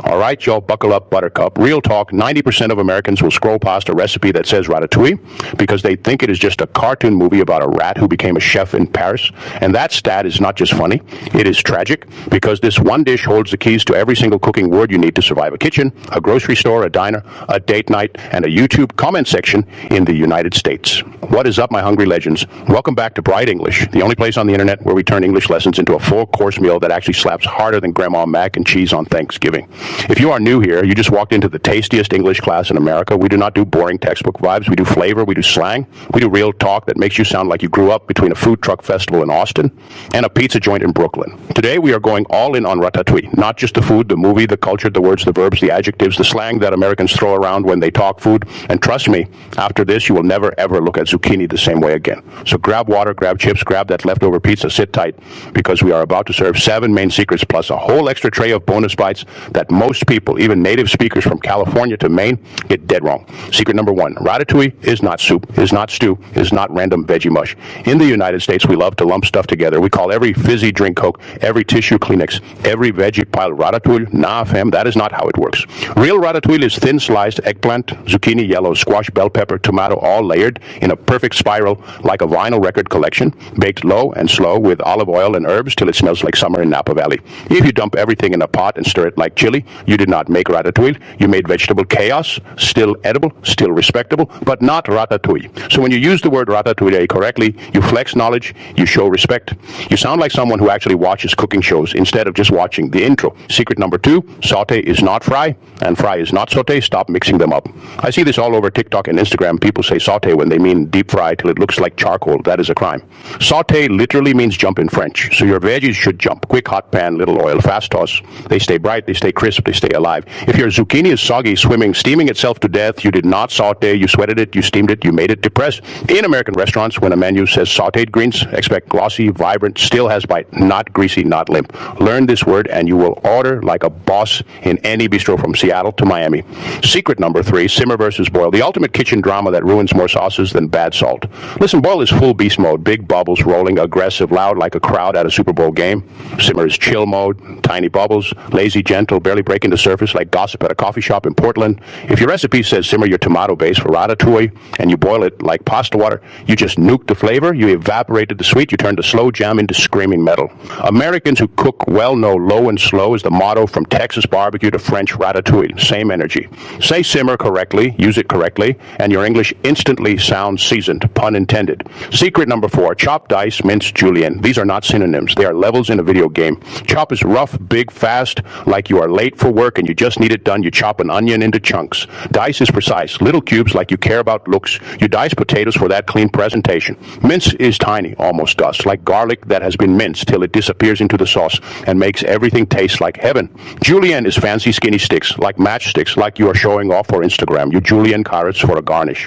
All right, y'all, buckle up, buttercup. Real talk, 90% of Americans will scroll past a recipe that says Ratatouille because they think it is just a cartoon movie about a rat who became a chef in Paris. And that stat is not just funny, it is tragic because this one dish holds the keys to every single cooking word you need to survive a kitchen, a grocery store, a diner, a date night, and a YouTube comment section in the United States. What is up, my hungry legends? Welcome back to Bright English, the only place on the internet where we turn English lessons into a full-course meal that actually slaps harder than Grandma mac and cheese on Thanksgiving. If you are new here, you just walked into the tastiest English class in America. We do not do boring textbook vibes. We do flavor. We do slang. We do real talk that makes you sound like you grew up between a food truck festival in Austin and a pizza joint in Brooklyn. Today, we are going all in on Ratatouille. Not just the food, the movie, the culture, the words, the verbs, the adjectives, the slang that Americans throw around when they talk food. And trust me, after this, you will never, ever look at zucchini the same way again. So grab water, grab chips, grab that leftover pizza, sit tight, because we are about to serve 7 main secrets plus a whole extra tray of bonus bites that most people, even native speakers from California to Maine, get dead wrong. Secret number 1, Ratatouille is not soup, is not stew, is not random veggie mush. In the United States, we love to lump stuff together. We call every fizzy drink Coke, every tissue Kleenex, every veggie pile Ratatouille. Nah, fam, that is not how it works. Real Ratatouille is thin sliced eggplant, zucchini, yellow, squash, bell pepper, tomato, all layered in a perfect spiral like a vinyl record collection, baked low and slow with olive oil and herbs till it smells like summer in Napa Valley. If you dump everything in a pot and stir it like chili, you did not make Ratatouille. You made vegetable chaos, still edible, still respectable, but not Ratatouille. So when you use the word Ratatouille correctly, you flex knowledge, you show respect. You sound like someone who actually watches cooking shows instead of just watching the intro. Secret number 2, saute is not fry, and fry is not saute. Stop mixing them up. I see this all over TikTok and Instagram. People say saute when they mean deep fry till it looks like charcoal. That is a crime. Saute literally means jump in French. So your veggies should jump. Quick hot pan, little oil, fast toss. They stay bright, they stay crisp, they stay alive. If your zucchini is soggy, swimming, steaming itself to death, you did not saute, you sweated it, you steamed it, you made it depressed. In American restaurants, when a menu says sauteed greens, expect glossy, vibrant, still has bite, not greasy, not limp. Learn this word and you will order like a boss in any bistro from Seattle to Miami. Secret number 3, simmer versus boil. The ultimate kitchen drama that ruins more sauces than bad salt. Listen, boil is full beast mode, big bubbles rolling, aggressive, loud like a crowd at a Super Bowl game. Simmer is chill mode, tiny bubbles, lazy, gentle, barely breaking the surface like gossip at a coffee shop in Portland. If your recipe says simmer your tomato base for Ratatouille and you boil it like pasta water, you just nuked the flavor, you evaporated the sweet, you turned the slow jam into screaming metal. Americans who cook well know low and slow is the motto from Texas barbecue to French ratatouille. Same energy. Say simmer correctly, use it correctly, and your English instantly sounds seasoned, pun intended. Secret number 4, chop, dice, mince, julienne. These are not synonyms. They are levels in a video game. Chop is rough, big, fast, like you are late for work and you just need it done. You chop an onion into chunks. Dice is precise, little cubes like you care about looks. You dice potatoes for that clean presentation. Mince is tiny, almost dust, like garlic that has been minced till it disappears into the sauce and makes everything taste like heaven. Julienne is fancy skinny sticks, like matchsticks, like you are showing off for Instagram. You julienne carrots for a garnish.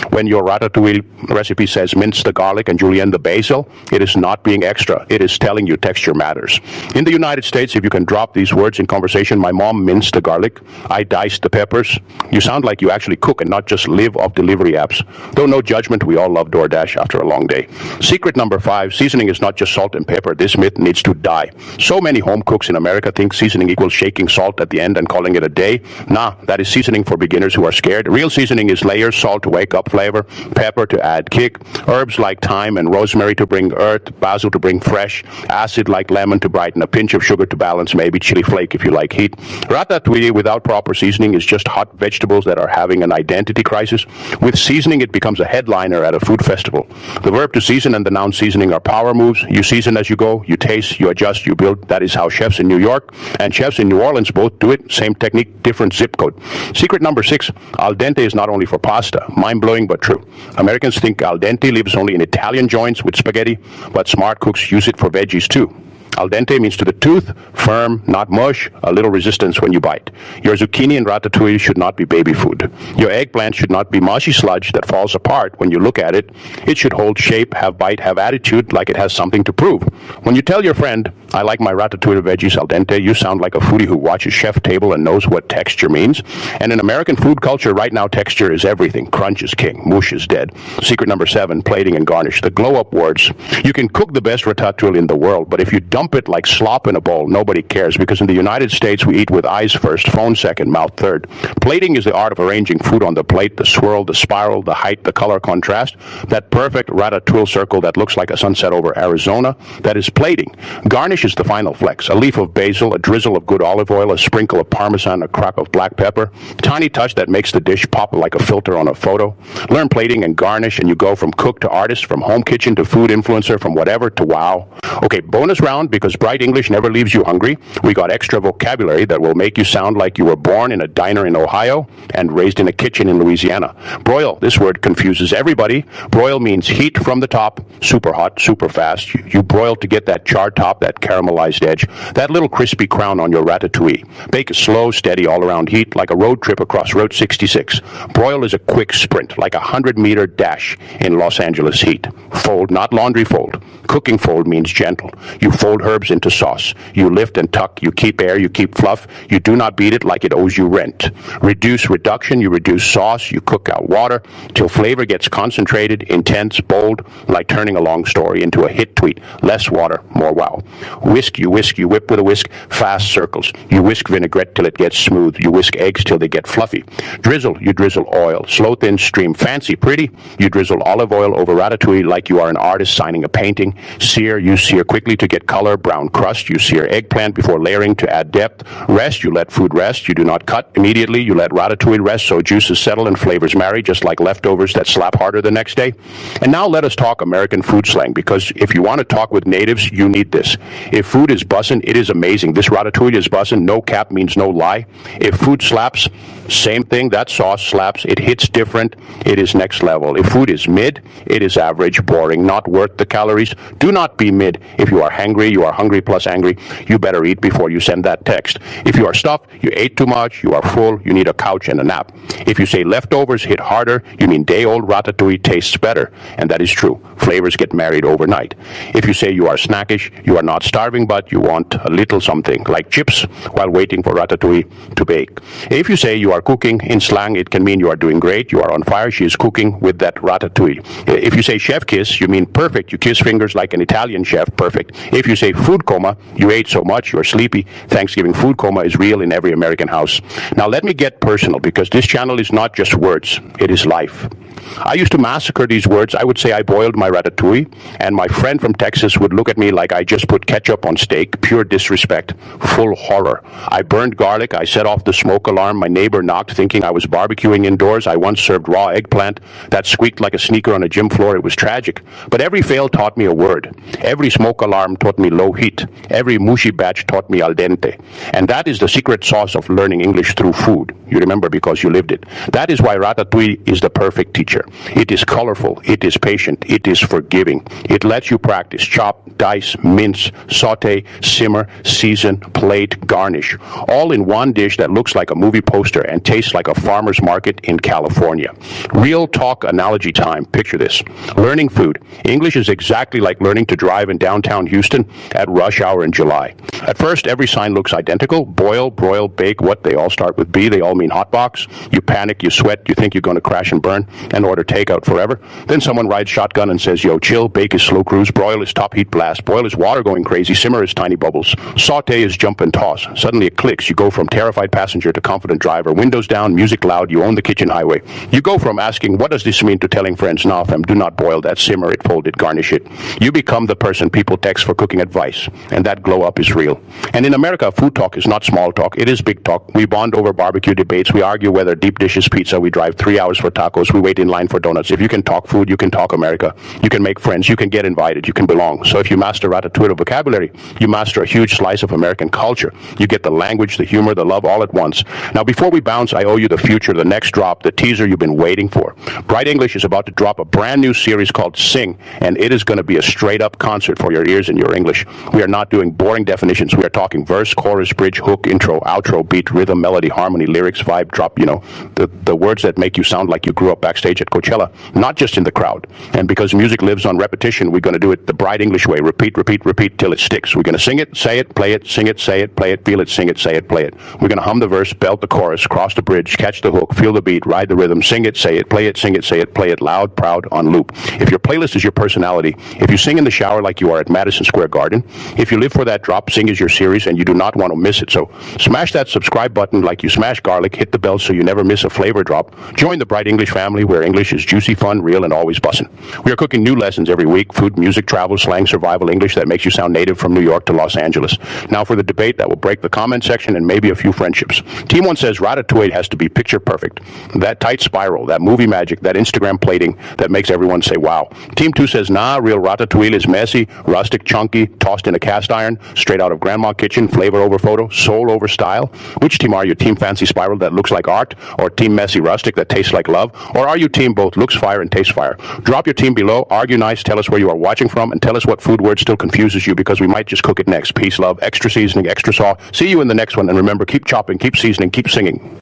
When your ratatouille recipe says mince the garlic and julienne the basil, it is not being extra. It is telling you texture matters. In the United States, if you can drop these words in conversation, my mom minced the garlic, I diced the peppers, you sound like you actually cook and not just live off delivery apps. Though no judgment, we all love DoorDash after a long day. Secret number 5, seasoning is not just salt and pepper. This myth needs to die. So many home cooks in America think seasoning equals shaking salt at the end and calling it a day. Nah, that is seasoning for beginners who are scared. Real seasoning is layers, salt to wake up flavor, pepper to add kick, herbs like thyme and rosemary to bring earth, basil to bring fresh, acid like lemon to brighten, a pinch of sugar to balance, maybe chili flake if you like heat. Ratatouille without proper seasoning is just hot vegetables that are having an identity crisis. With seasoning, it becomes a headliner at a food festival. The verb to season and the noun seasoning are power moves. You season as you go, you taste, you adjust, you build. That is how chefs in New York and chefs in New Orleans both do it. Same technique, different zip code. Secret number 6, al dente is not only for pasta. Mind-blowing but true. Americans think al dente lives only in Italian joints with spaghetti, but smart cooks use it for veggies too. Al dente means to the tooth, firm, not mush, a little resistance when you bite. Your zucchini and ratatouille should not be baby food. Your eggplant should not be mushy sludge that falls apart when you look at it. It should hold shape, have bite, have attitude, like it has something to prove. When you tell your friend, I like my ratatouille veggies al dente, you sound like a foodie who watches Chef Table and knows what texture means. And in American food culture right now, texture is everything. Crunch is king. Mush is dead. Secret number 7, plating and garnish. The glow-up words. You can cook the best ratatouille in the world, but if you don't dump it like slop in a bowl. Nobody cares, because in the United States, we eat with eyes first, phone second, mouth third. Plating is the art of arranging food on the plate, the swirl, the spiral, the height, the color contrast. That perfect ratatouille circle that looks like a sunset over Arizona, that is plating. Garnish is the final flex. A leaf of basil, a drizzle of good olive oil, a sprinkle of Parmesan, a crack of black pepper. Tiny touch that makes the dish pop like a filter on a photo. Learn plating and garnish, and you go from cook to artist, from home kitchen to food influencer, from whatever to wow. Okay, bonus round, because bright English never leaves you hungry. We got extra vocabulary that will make you sound like you were born in a diner in Ohio and raised in a kitchen in Louisiana. Broil, this word confuses everybody. Broil means heat from the top, super hot, super fast. You broil to get that charred top, that caramelized edge, that little crispy crown on your ratatouille. Bake a slow, steady, all-around heat like a road trip across Route 66. Broil is a quick sprint, like a 100-meter dash in Los Angeles heat. Fold, not laundry fold. Cooking fold means gentle. You fold herbs into sauce. You lift and tuck. You keep air. You keep fluff. You do not beat it like it owes you rent. Reduce reduction. You reduce sauce. You cook out water till flavor gets concentrated, intense, bold, like turning a long story into a hit tweet. Less water, more wow. Whisk, you whip with a whisk, fast circles. You whisk vinaigrette till it gets smooth. You whisk eggs till they get fluffy. Drizzle, you drizzle oil. Slow, thin stream. Fancy, pretty. You drizzle olive oil over ratatouille like you are an artist signing a painting. Sear, you sear quickly to get color. Brown crust, you sear eggplant before layering to add depth. Rest, you let food rest. You do not cut immediately. You let ratatouille rest so juices settle and flavors marry, just like leftovers that slap harder the next day. And now let us talk American food slang, because if you want to talk with natives, you need this. If food is bussin', it is amazing. This ratatouille is bussin'. No cap means no lie. If food slaps, same thing. That sauce slaps. It hits different. It is next level. If food is mid, it is average, boring, not worth the calories. Do not be mid. If you are hangry, you are hungry plus angry, you better eat before you send that text. If you are stuffed, you ate too much, you are full, you need a couch and a nap. If you say leftovers hit harder, you mean day-old ratatouille tastes better. And that is true. Flavors get married overnight. If you say you are snackish, you are not starving, but you want a little something, like chips, while waiting for ratatouille to bake. If you say you are cooking, in slang, it can mean you are doing great, you are on fire, she is cooking with that ratatouille. If you say chef kiss, you mean perfect, you kiss fingers like an Italian chef, perfect. If you say food coma, you ate so much, you are sleepy. Thanksgiving food coma is real in every American house. Now let me get personal, because this channel is not just words, it is life. I used to massacre these words. I would say I boiled my ratatouille, and my friend from Texas would look at me like I just put ketchup on steak. Pure disrespect, full horror. I burned garlic. I set off the smoke alarm. My neighbor knocked thinking I was barbecuing indoors. I once served raw eggplant that squeaked like a sneaker on a gym floor. It was tragic. But every fail taught me a word. Every smoke alarm taught me low heat. Every mushy batch taught me al dente. And that is the secret sauce of learning English through food. You remember because you lived it. That is why ratatouille is the perfect teacher. It is colorful, it is patient, it is forgiving. It lets you practice chop, dice, mince, saute, simmer, season, plate, garnish, all in one dish that looks like a movie poster and tastes like a farmer's market in California. Real talk analogy time. Picture this. Learning food. English is exactly like learning to drive in downtown Houston at rush hour in July. At first, every sign looks identical. Boil, broil, bake, what? They all start with B. They all mean hot box. You panic, you sweat, you think you're going to crash and burn, and order takeout forever. Then someone rides shotgun and says, yo, chill. Bake is slow cruise. Broil is top heat blast. Boil is water going crazy. Simmer is tiny bubbles. Saute is jump and toss. Suddenly it clicks. You go from terrified passenger to confident driver. Windows down, music loud. You own the kitchen highway. You go from asking, what does this mean, to telling friends, nah, fam, do not boil that. Simmer it, fold it, garnish it. You become the person people text for cooking advice. And that glow up is real. And in America, food talk is not small talk. It is big talk. We bond over barbecue debates. We argue whether deep dish is pizza. We drive 3 hours for tacos. We wait in line for donuts. If you can talk food, you can talk America. You can make friends. You can get invited. You can belong. So if you master ratatouille vocabulary, you master a huge slice of American culture. You get the language, the humor, the love all at once. Now, before we bounce, I owe you the future, the next drop, the teaser you've been waiting for. Bright English is about to drop a brand new series called Sing, and it is going to be a straight-up concert for your ears and your English. We are not doing boring definitions. We are talking verse, chorus, bridge, hook, intro, outro, beat, rhythm, melody, harmony, lyrics, vibe, drop, the words that make you sound like you grew up backstage at at Coachella, not just in the crowd. And because music lives on repetition, we're going to do it the bright English way. Repeat, repeat, repeat till it sticks. We're going to sing it, say it, play it, sing it, say it, play it, feel it, sing it, say it, play it. We're going to hum the verse, belt the chorus, cross the bridge, catch the hook, feel the beat, ride the rhythm, sing it, say it, play it, sing it, say it, play it, loud, proud, on loop. If your playlist is your personality, if you sing in the shower like you are at Madison Square Garden, if you live for that drop, sing is your series, and you do not want to miss it. So smash that subscribe button like you smash garlic, hit the bell so you never miss a flavor drop. Join the Bright English family where English is juicy, fun, real, and always bussin'. We are cooking new lessons every week, food, music, travel, slang, survival English that makes you sound native from New York to Los Angeles. Now for the debate that will break the comment section and maybe a few friendships. Team 1 says Ratatouille has to be picture perfect. That tight spiral, that movie magic, that Instagram plating that makes everyone say wow. Team 2 says nah, real Ratatouille is messy, rustic, chunky, tossed in a cast iron, straight out of grandma kitchen, flavor over photo, soul over style. Which team are you? Team fancy spiral that looks like art, or team messy rustic that tastes like love? Or are you team both looks fire and tastes fire? Drop your team below, argue nice, tell us where you are watching from, and tell us what food word still confuses you, because we might just cook it next. Peace, love, extra seasoning, extra salt. See you in the next one, and remember, keep chopping, keep seasoning, keep singing.